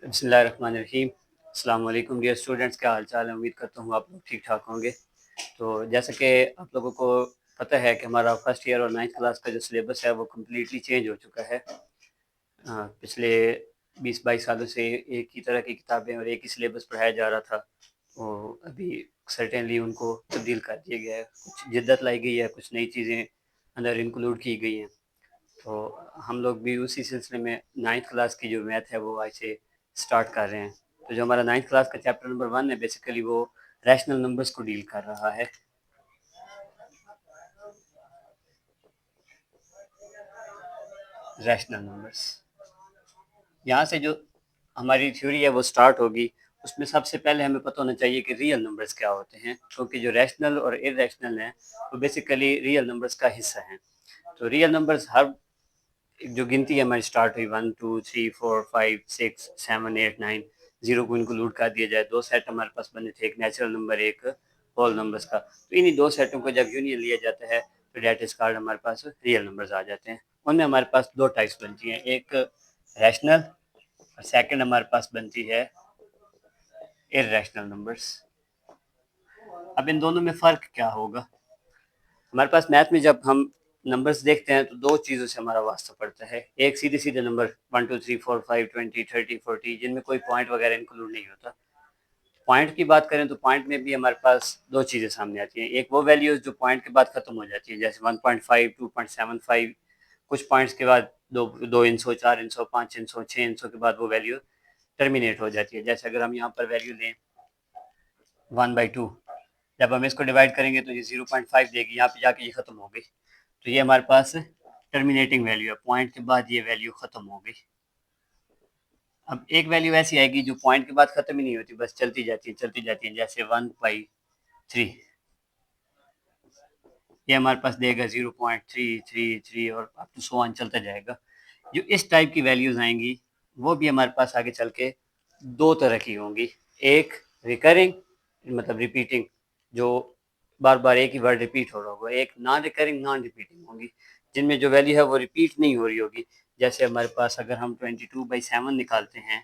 बिस्मिल्लाहिर्रहमानिर्रहीम। अस्सलाम वालेकुम डियर स्टूडेंट्स, क्या हाल चाल है? उम्मीद करता हूँ आप लोग ठीक ठाक होंगे। तो जैसा कि आप लोगों को पता है कि हमारा फर्स्ट ईयर और नाइन्थ क्लास का जो सिलेबस है वो कम्प्लीटली चेंज हो चुका है। पिछले 20-22 सालों से एक ही तरह की किताबें और एक ही सिलेबस पढ़ाया जा रहा था। तो अभी सर्टेनली उनको तब्दील कर दिया गया है, कुछ जिद्दत लाई गई है, कुछ नई चीज़ें अंदर इंक्लूड की गई हैं। तो हम लोग भी उसी सिलसिले में नाइन्थ क्लास की जो मैथ है वो आज से स्टार्ट कर रहे हैं। तो जो हमारा नाइन्थ क्लास का चैप्टर नंबर 1 है, बेसिकली वो रैशनल नंबर्स को डील कर रहा है। रैशनल नंबर्स, यहाँ से जो हमारी थ्योरी है वो स्टार्ट होगी। उसमें सबसे पहले हमें पता होना चाहिए कि रियल नंबर्स क्या होते हैं, क्योंकि जो रैशनल और इरेशनल हैं वो बेसिकली रियल नंबर्स का हिस्सा हैं। तो रियल नंबर्स हर जो गिनती है हमारी स्टार्ट हुई 1 2 3 4 5 6 7 8 9, जीरो को इंक्लूड कर दिया जाए, दो सेट हमारे पास बने थे, एक नेचुरल नंबर, एक होल नंबर्स का। तो इन्हीं दो सेटों को जब यूनियन लिया जाता है तो डेट इज कॉल्ड, हमारे पास रियल नंबर्स आ जाते हैं। उनमें हमारे पास दो टाइप्स बनती हैं, एक रैशनल और सेकंड हमारे पास बनती है इरेशनल नंबर्स। अब इन दोनों में फ़र्क क्या होगा? हमारे पास मैथ में जब हम नंबर्स देखते हैं तो दो चीज़ों से हमारा वास्ता पड़ता है। एक सीधे सीधे नंबर 1 2 3 4 5 20 30 जिनमें कोई पॉइंट वगैरह इंक्लूड नहीं होता। पॉइंट की बात करें तो पॉइंट में भी हमारे पास दो चीज़ें सामने आती हैं। एक वो वैल्यूज जो पॉइंट के बाद ख़त्म हो जाती है, जैसे 1.5 2.75। कुछ पॉइंट्स के बाद दो दो इंचों, 4 इंचों, 5 इंचों, 6 इंचों के बाद वो वैल्यू टर्मिनेट हो जाती है। जैसे अगर हम यहाँ पर वैल्यू लें 1/2, जब हम इसको डिवाइड करेंगे तो ये 0.5 देगी, यहाँ पे जाके ये ख़त्म हो गई। तो ये हमारे पास टर्मिनेटिंग वैल्यू है, पॉइंट के बाद ये वैल्यू ख़त्म हो गई। अब एक वैल्यू ऐसी आएगी जो पॉइंट के बाद ख़त्म ही नहीं होती, बस चलती जाती है चलती जाती है, जैसे 1/3। ये हमारे पास देगा 0.333 और अप टू सो ऑन चलता जाएगा। जो इस टाइप की वैल्यूज़ आएंगी वो भी हमारे पास आगे चल के दो तरह की होंगी। एक रिकरिंग, मतलब रिपीटिंग, जो बार बार एक ही वर्ड रिपीट हो रहा होगा। एक नॉन रिकरिंग, नॉन रिपीटिंग होंगी, जिनमें जो वैल्यू है वो रिपीट नहीं हो रही होगी। जैसे हमारे पास अगर हम 22/7 निकालते हैं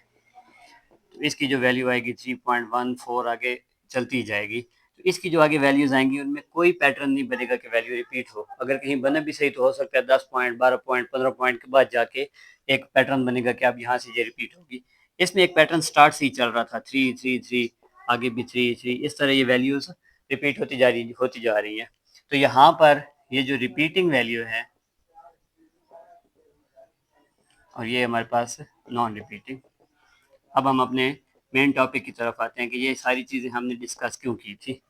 तो इसकी जो वैल्यू आएगी 3.14 आगे चलती जाएगी। तो इसकी जो आगे वैल्यूज आएंगी उनमें कोई पैटर्न नहीं बनेगा कि वैल्यू रिपीट हो। अगर कहीं बना भी सही तो हो सकता है 10 पॉइंट, 12 पॉइंट, 15 पॉइंट के बाद जाके एक पैटर्न बनेगा कि अब यहाँ से ये रिपीट होगी। इसमें एक पैटर्न स्टार्ट से ही चल रहा था, 3 3 3, आगे भी 3 3, इस तरह ये वैल्यूज रिपीट होती जा रही है। तो यहाँ पर ये जो रिपीटिंग वैल्यू है और ये हमारे पास नॉन रिपीटिंग। अब हम अपने मेन टॉपिक की तरफ आते हैं कि ये सारी चीज़ें हमने डिस्कस क्यों की थी।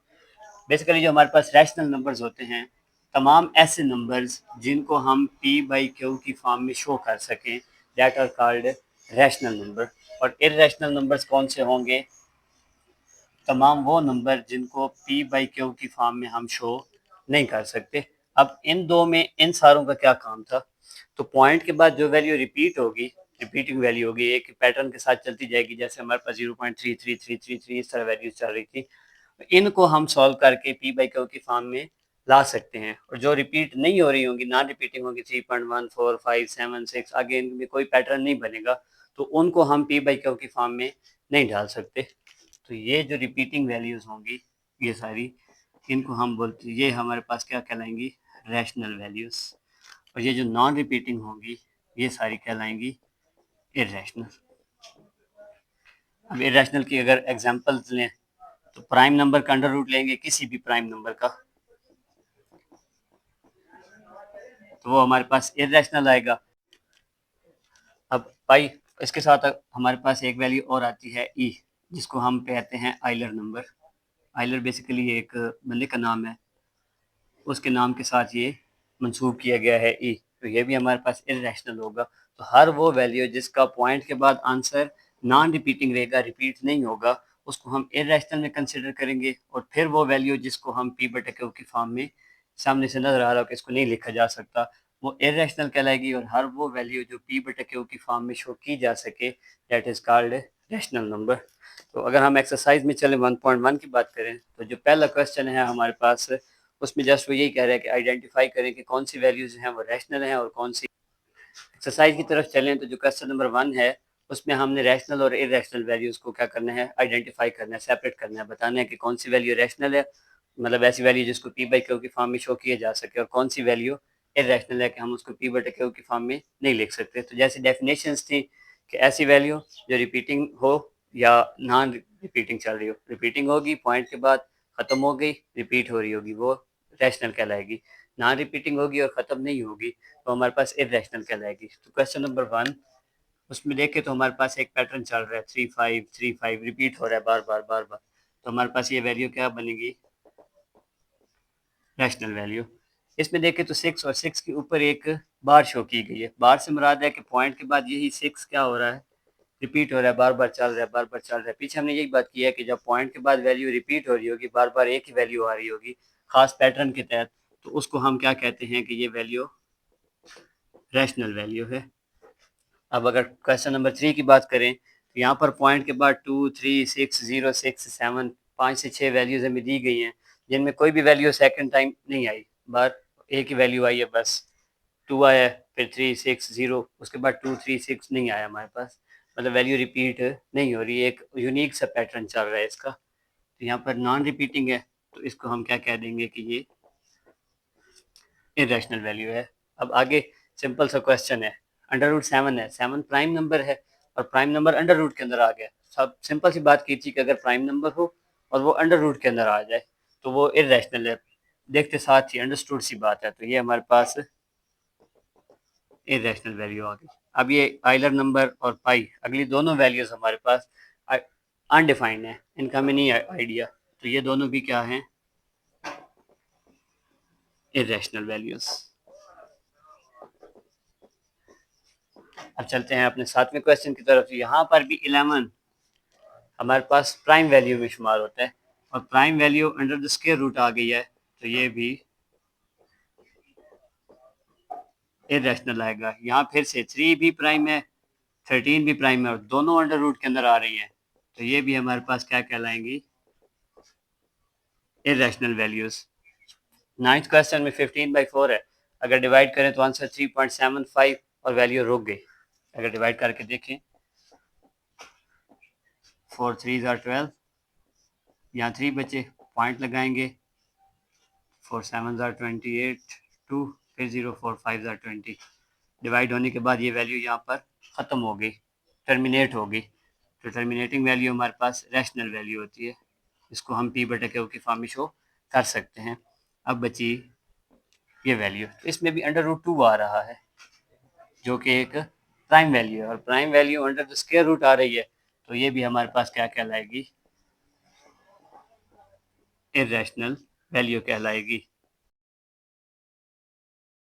बेसिकली जो हमारे पास रैशनल नंबर्स होते हैं, तमाम ऐसे नंबर्स जिनको हम p/q की फॉर्म में शो कर सकें, that are called rational number. और इरेशनल नंबर्स कौन से होंगे? तमाम वो नंबर जिनको p/q की फॉर्म में हम शो नहीं कर सकते। अब इन दो में इन सारों का क्या काम था? तो पॉइंट के बाद जो वैल्यू रिपीट होगी, रिपीटिंग वैल्यू होगी, एक पैटर्न के साथ चलती जाएगी, जैसे हमारे पास 0.33333 इस तरह वैल्यू चल रही थी। इनको हम सॉल्व करके p/q की फॉर्म में ला सकते हैं। और जो रिपीट नहीं हो रही होंगी, नॉन रिपीटिंग होंगी, 3.14 5 7 6, आगे इनमें कोई पैटर्न नहीं बनेगा, तो उनको हम p/q की फॉर्म में नहीं डाल सकते। तो ये जो रिपीटिंग वैल्यूज होंगी ये सारी, इनको हम बोलते, ये हमारे पास क्या कहलाएंगी? Rational values. और ये जो नॉन रिपीटिंग होंगी ये सारी कहलाएंगी इरेशनल। अब इरेशनल की अगर एग्जांपल्स लें तो प्राइम नंबर का अंडर रूट लेंगे, किसी भी प्राइम नंबर का, तो वो हमारे पास इरेशनल आएगा। अब पाई, इसके साथ हमारे पास एक वैल्यू और आती है ई, जिसको हम कहते हैं आइलर नंबर। आइलर बेसिकली एक बंदे का नाम है, उसके नाम के साथ ये मंसूब किया गया है ई, तो ये भी हमारे पास इरेशनल होगा। तो हर वो वैल्यू जिसका पॉइंट के बाद आंसर नॉन रिपीटिंग रहेगा, रिपीट नहीं होगा, उसको हम इरेशनल में कंसिडर करेंगे। और फिर वो वैल्यू जिसको हम p/q की फॉर्म में सामने से नजर आ रहा हो कि इसको नहीं लिखा जा सकता, वो इरेशनल कहलाएगी। और हर वो वैल्यू जो p/q की फॉर्म में शो की जा सके, that is called rational number. तो अगर हम एक्सरसाइज में चले 1.1 की बात करें तो जो पहला क्वेश्चन है हमारे पास, उसमें जस्ट वो यही कह रहा है कि आइडेंटिफाई करें कि कौन सी वैल्यूज हैं वो रैशनल हैं और कौन सी। एक्सरसाइज की तरफ चलें तो जो क्वेश्चन नंबर 1 है उसमें हमने रैशनल और इरेशनल वैल्यूज़ को क्या करना है, आइडेंटिफाई करना है, सेपरेट करना है, बताना है कि कौन सी वैल्यू रैशनल है, मतलब ऐसी वैल्यू जिसको पी बाई क्यू की फॉर्म में शो किया जा सके, और कौन सी वैल्यू इरेशनल है कि हम उसको पी बटे क्यू की फॉर्म में नहीं लिख सकते। तो जैसे डेफिनेशंस थी कि ऐसी वैल्यू जो रिपीटिंग हो या नॉन रिपीटिंग चल रही हो, रिपीटिंग होगी पॉइंट के बाद ख़त्म हो गई, रिपीट हो रही होगी, वो रैशनल कहलाएगी। नॉन रिपीटिंग होगी और ख़त्म नहीं होगी तो हमारे पास इरेशनल कहलाएगी। तो क्वेश्चन नंबर 1 उसमें देखें तो हमारे पास एक पैटर्न चल रहा है, 3 5 3 5 रिपीट हो रहा है बार बार बार बार। तो हमारे पास ये वैल्यू क्या बनेगी, रैशनल वैल्यू। इसमें देखें तो 6 और 6 के ऊपर एक बार शो की गई है। बार से मुराद है कि पॉइंट के बाद यही 6 क्या हो रहा है, रिपीट हो रहा है, बार बार चल रहा है, बार बार चल रहा है। पीछे हमने यही बात की है कि जब पॉइंट के बाद वैल्यू रिपीट हो रही होगी, बार बार एक ही वैल्यू आ रही होगी खास पैटर्न के तहत, तो उसको हम क्या कहते हैं कि ये वैल्यू रैशनल वैल्यू है। अब अगर क्वेश्चन नंबर 3 की बात करें तो यहाँ पर पॉइंट के बाद 2 3 6 0 6 7 5 से 6 वैल्यूज हमें दी गई हैं, जिनमें कोई भी वैल्यू सेकंड टाइम नहीं आई, बार एक ही वैल्यू आई है बस। 2 आया है, फिर 3 6 0, उसके बाद 2 3 6 नहीं आया हमारे पास, मतलब वैल्यू रिपीट नहीं हो रही, एक यूनिक सा पैटर्न चल रहा है इसका। तो यहाँ पर नॉन रिपीटिंग है, तो इसको हम क्या कह देंगे कि ये इरेशनल वैल्यू है। अब आगे सिंपल सा क्वेश्चन है, अंडर रूट 7 है, 7 प्राइम नंबर है और प्राइम नंबर अंडर रूट के अंदर आ गया। सब सिंपल सी बात की थी कि अगर प्राइम नंबर हो और वो अंडर रूट के अंदर आ जाए तो वो इरेशनल है, देखते साथ ही अंडरस्टूड सी बात है। तो ये हमारे पास इरेशनल वैल्यू आ गई। अब ये आइलर नंबर और पाई, अगली दोनों वैल्यूज हमारे पास अनडिफाइंड है, इनका हमें नहीं आइडिया, तो ये दोनों भी क्या हैं, इरेशनल वैल्यूज। अब चलते हैं अपने 7वें क्वेश्चन की तरफ। यहाँ पर भी 11 हमारे पास प्राइम वैल्यू में शुमार होता है और prime value under the square root आ गई है, तो ये भी इरेशनल आएगा। यहाँ फिर से 3 भी प्राइम है, 13 भी प्राइम है और दोनों अंडर रूट के अंदर आ रही है, तो ये भी हमारे पास क्या कहलाएंगी, इरेशनल वैल्यूज। 9th क्वेश्चन में 15/4 है, अगर डिवाइड करें तो आंसर 3.75 और वैल्यू रुक गई। अगर डिवाइड करके देखें, 4 3 12, यहाँ 3 बचे, पॉइंट लगाएंगे, 4 7 28, 2 फिर 0 4 5 20। डिवाइड होने के बाद ये वैल्यू यहाँ पर ख़त्म हो गई, टर्मिनेट हो गई। तो टर्मिनेटिंग वैल्यू हमारे पास रैशनल वैल्यू होती है, इसको हम पी बटे क्यू की फॉर्म में शो कर सकते हैं। अब बची ये वैल्यू, तो इसमें भी अंडर रूट 2 आ रहा है जो कि एक प्राइम वैल्यू है और prime value under the square root आ रही है, तो ये भी हमारे पास क्या कहलाएगी, इरेशनल वैल्यू कहलाएगी।